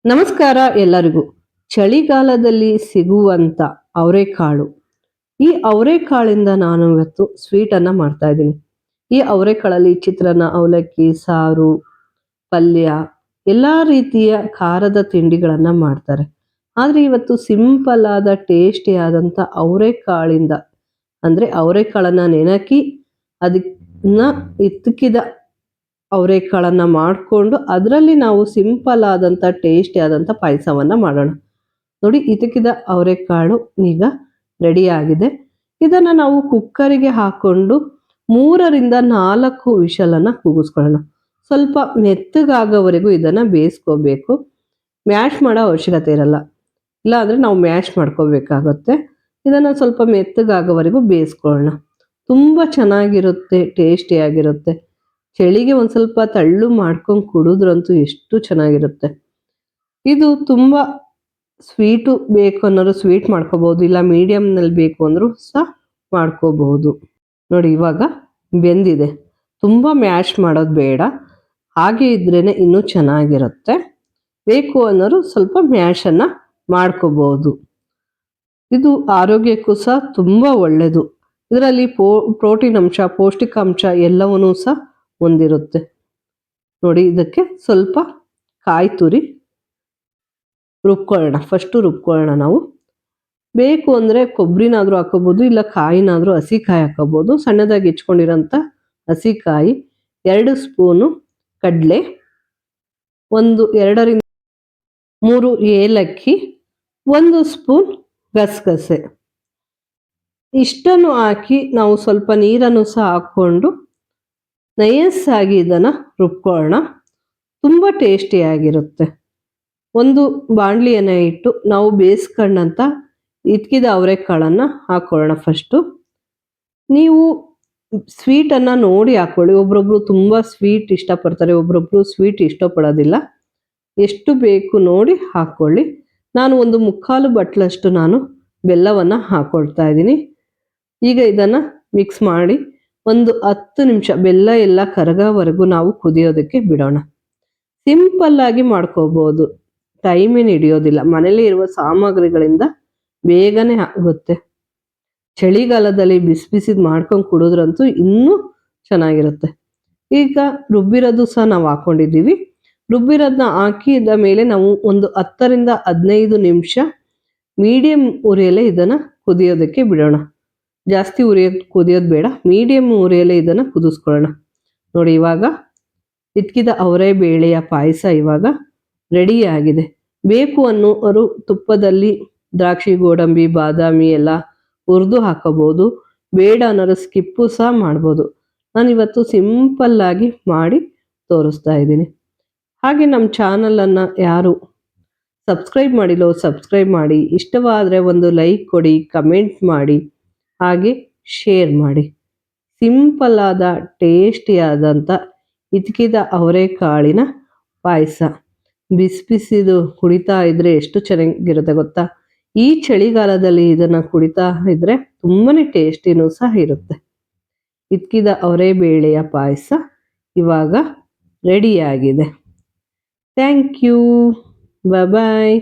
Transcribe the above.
ನಮಸ್ಕಾರ ಎಲ್ಲರಿಗೂ. ಚಳಿಗಾಲದಲ್ಲಿ ಸಿಗುವಂತ ಅವರೆಕಾಳು. ಈ ಅವರೆಕಾಳಿಂದ ನಾನು ಇವತ್ತು ಸ್ವೀಟ್ ಅನ್ನ ಮಾಡ್ತಾ ಇದ್ದೀನಿ. ಈ ಅವರೆಕಾಳಲ್ಲಿ ಚಿತ್ರಾನ್ನ, ಅವಲಕ್ಕಿ, ಸಾರು, ಪಲ್ಯ ಎಲ್ಲಾ ರೀತಿಯ ಖಾರದ ತಿಂಡಿಗಳನ್ನ ಮಾಡ್ತಾರೆ. ಆದ್ರೆ ಇವತ್ತು ಸಿಂಪಲ್ ಆದ ಟೇಸ್ಟಿ ಆದಂತ ಅವರೆಕಾಳಿಂದ ಅಂದ್ರೆ ಅವರೆಕಾಳನ್ನ ನೆನಕಿ ಅದನ್ನ ಇತ್ತಕಿದ ಅವರೆಕಾಳನ್ನ ಮಾಡಿಕೊಂಡು ಅದರಲ್ಲಿ ನಾವು ಸಿಂಪಲ್ ಆದಂಥ ಟೇಸ್ಟಿ ಆದಂಥ ಪಾಯಸವನ್ನು ಮಾಡೋಣ. ನೋಡಿ, ಇದಕ್ಕಿದ ಅವರೆಕಾಳು ಈಗ ರೆಡಿ ಆಗಿದೆ. ಇದನ್ನು ನಾವು ಕುಕ್ಕರಿಗೆ ಹಾಕ್ಕೊಂಡು 3ರಿಂದ 4 ವಿಷಲನ್ನು ಕೂಗಿಸ್ಕೊಳ್ಳೋಣ. ಸ್ವಲ್ಪ ಮೆತ್ತಗಾಗೋವರೆಗೂ ಇದನ್ನು ಬೇಯಿಸ್ಕೋಬೇಕು. ಮ್ಯಾಶ್ ಮಾಡೋ ಅವಶ್ಯಕತೆ ಇರಲ್ಲ, ಇಲ್ಲ ಅಂದರೆ ನಾವು ಮ್ಯಾಶ್ ಮಾಡ್ಕೋಬೇಕಾಗುತ್ತೆ. ಇದನ್ನು ಸ್ವಲ್ಪ ಮೆತ್ತಗಾಗೋವರೆಗೂ ಬೇಯಿಸ್ಕೊಳ್ಳೋಣ. ತುಂಬ ಚೆನ್ನಾಗಿರುತ್ತೆ, ಟೇಸ್ಟಿಯಾಗಿರುತ್ತೆ. ಚಳಿಗೆ ಒಂದು ಸ್ವಲ್ಪ ತಳ್ಳು ಮಾಡ್ಕೊಂಡು ಕುಡಿದ್ರಂತೂ ಎಷ್ಟು ಚೆನ್ನಾಗಿರುತ್ತೆ. ಇದು ತುಂಬ ಸ್ವೀಟು ಬೇಕು ಅನ್ನೋರು ಸ್ವೀಟ್ ಮಾಡ್ಕೋಬಹುದು, ಇಲ್ಲ ಮೀಡಿಯಮ್ನಲ್ಲಿ ಬೇಕು ಅಂದರೂ ಸಹ ಮಾಡ್ಕೋಬಹುದು. ನೋಡಿ, ಇವಾಗ ಬೆಂದಿದೆ. ತುಂಬ ಮ್ಯಾಶ್ ಮಾಡೋದು ಬೇಡ, ಹಾಗೆ ಇದ್ರೇ ಇನ್ನೂ ಚೆನ್ನಾಗಿರುತ್ತೆ. ಬೇಕು ಅನ್ನೋರು ಸ್ವಲ್ಪ ಮ್ಯಾಶನ್ನು ಮಾಡ್ಕೋಬಹುದು. ಇದು ಆರೋಗ್ಯಕ್ಕೂ ಸಹ ತುಂಬ ಒಳ್ಳೆಯದು. ಇದರಲ್ಲಿ ಪ್ರೋಟೀನ್ ಅಂಶ, ಪೌಷ್ಟಿಕಾಂಶ ಎಲ್ಲವನ್ನೂ ಸಹ ಹೊಂದಿರುತ್ತೆ. ನೋಡಿ, ಇದಕ್ಕೆ ಸ್ವಲ್ಪ ಕಾಯಿ ತುರಿ ರುಬ್ಕೊಳ್ಳೋಣ. ಫಸ್ಟು ರುಬ್ಕೊಳ್ಳೋಣ. ನಾವು ಬೇಕು ಅಂದರೆ ಕೊಬ್ಬರಿನಾದರೂ ಹಾಕೋಬೋದು, ಇಲ್ಲ ಕಾಯಿನಾದರೂ ಹಸಿ ಕಾಯಿ ಹಾಕೋಬೋದು. ಸಣ್ಣದಾಗಿ ಹೆಚ್ಕೊಂಡಿರೋಂಥ ಹಸಿ ಕಾಯಿ, 2 ಸ್ಪೂನು ಕಡಲೆ, 2ರಿಂದ 3 ಏಲಕ್ಕಿ, 1 ಸ್ಪೂನ್ ಗಸಗಸೆ, ಇಷ್ಟನ್ನು ಹಾಕಿ ನಾವು ಸ್ವಲ್ಪ ನೀರನ್ನು ಸಹ ಹಾಕ್ಕೊಂಡು ನಯಸ್ಸಾಗಿ ಇದನ್ನು ರುಬ್ಕೊಳ್ಳೋಣ. ತುಂಬ ಟೇಸ್ಟಿಯಾಗಿರುತ್ತೆ. ಒಂದು ಬಾಣಲಿಯನ್ನು ಇಟ್ಟು ನಾವು ಬೇಯಿಸ್ಕೊಂಡಂಥ ಇದ್ಕಿದ ಅವರೆಕಾಳನ್ನು ಹಾಕ್ಕೊಳ್ಳೋಣ. ಫಸ್ಟು ನೀವು ಸ್ವೀಟನ್ನು ನೋಡಿ ಹಾಕ್ಕೊಳ್ಳಿ. ಒಬ್ರೊಬ್ರು ತುಂಬ ಸ್ವೀಟ್ ಇಷ್ಟಪಡ್ತಾರೆ, ಒಬ್ರೊಬ್ರು ಸ್ವೀಟ್ ಇಷ್ಟಪಡೋದಿಲ್ಲ. ಎಷ್ಟು ಬೇಕು ನೋಡಿ ಹಾಕ್ಕೊಳ್ಳಿ. ನಾನು 1/4 ಬಟ್ಲಷ್ಟು ನಾನು ಬೆಲ್ಲವನ್ನು ಹಾಕ್ಕೊಳ್ತಾ ಇದ್ದೀನಿ. ಈಗ ಇದನ್ನು ಮಿಕ್ಸ್ ಮಾಡಿ ಒಂದು 10 ನಿಮಿಷ ಬೆಲ್ಲ ಎಲ್ಲ ಕರಗೋವರೆಗೂ ನಾವು ಕುದಿಯೋದಕ್ಕೆ ಬಿಡೋಣ. ಸಿಂಪಲ್ಲಾಗಿ ಮಾಡ್ಕೋಬೋದು, ಟೈಮೇನು ಹಿಡಿಯೋದಿಲ್ಲ. ಮನೇಲಿ ಇರುವ ಸಾಮಗ್ರಿಗಳಿಂದ ಬೇಗನೆ ಆಗುತ್ತೆ. ಚಳಿಗಾಲದಲ್ಲಿ ಬಿಸಿ ಬಿಸಿದು ಮಾಡ್ಕೊಂಡು ಕುಡಿದ್ರಂತೂ ಇನ್ನೂ ಚೆನ್ನಾಗಿರುತ್ತೆ. ಈಗ ರುಬ್ಬಿರೋದು ಸಹ ನಾವು ಹಾಕ್ಕೊಂಡಿದ್ದೀವಿ. ರುಬ್ಬಿರೋದನ್ನ ಹಾಕಿದ ಮೇಲೆ ನಾವು ಒಂದು 10ರಿಂದ 15 ನಿಮಿಷ ಮೀಡಿಯಮ್ ಉರಿಯಲ್ಲೇ ಇದನ್ನು ಕುದಿಯೋದಕ್ಕೆ ಬಿಡೋಣ. ಜಾಸ್ತಿ ಕುದಿಯೋದು ಬೇಡ, ಮೀಡಿಯಮ್ ಉರಿಯಲ್ಲೇ ಇದನ್ನು ಕುದಿಸ್ಕೊಳ್ಳೋಣ. ನೋಡಿ, ಇವಾಗ ಇದ್ಕಿದ ಅವರೆ ಬೇಳೆಯ ಪಾಯಸ ಇವಾಗ ರೆಡಿಯಾಗಿದೆ. ಬೇಕು ಅನ್ನೋರು ತುಪ್ಪದಲ್ಲಿ ದ್ರಾಕ್ಷಿ, ಗೋಡಂಬಿ, ಬಾದಾಮಿ ಎಲ್ಲ ಹುರಿದು ಹಾಕೋಬೋದು. ಬೇಡ ಅನ್ನೋರು ಸ್ಕಿಪ್ಪು ಸಹ ಮಾಡ್ಬೋದು. ನಾನಿವತ್ತು ಸಿಂಪಲ್ಲಾಗಿ ಮಾಡಿ ತೋರಿಸ್ತಾ ಇದ್ದೀನಿ. ಹಾಗೆ ನಮ್ಮ ಚಾನಲನ್ನು ಯಾರು ಸಬ್ಸ್ಕ್ರೈಬ್ ಮಾಡಿಲ್ಲೋ ಸಬ್ಸ್ಕ್ರೈಬ್ ಮಾಡಿ. ಇಷ್ಟವಾದರೆ ಒಂದು ಲೈಕ್ ಕೊಡಿ, ಕಮೆಂಟ್ ಮಾಡಿ, ಹಾಗೆ ಶೇರ್ ಮಾಡಿ. ಸಿಂಪಲ್ ಆದ ಟೇಸ್ಟಿಯಾದಂಥ ಇದ್ಕಿದ ಅವರೆಕಾಳಿನ ಪಾಯಸ ಬಿಸಿ ಬಿಸಿದು ಕುಡಿತಾ ಇದ್ರೆ ಎಷ್ಟು ಚೆನ್ನಾಗಿರುತ್ತೆ ಗೊತ್ತಾ. ಈ ಚಳಿಗಾಲದಲ್ಲಿ ಇದನ್ನು ಕುಡಿತಾ ಇದ್ರೆ ತುಂಬಾ ಟೇಸ್ಟಿನೂ ಸಹ ಇರುತ್ತೆ. ಇದ್ಕಿದ ಅವರೆ ಬೇಳೆಯ ಪಾಯಸ ಇವಾಗ ರೆಡಿಯಾಗಿದೆ. Thank you. ಬಾಯ್.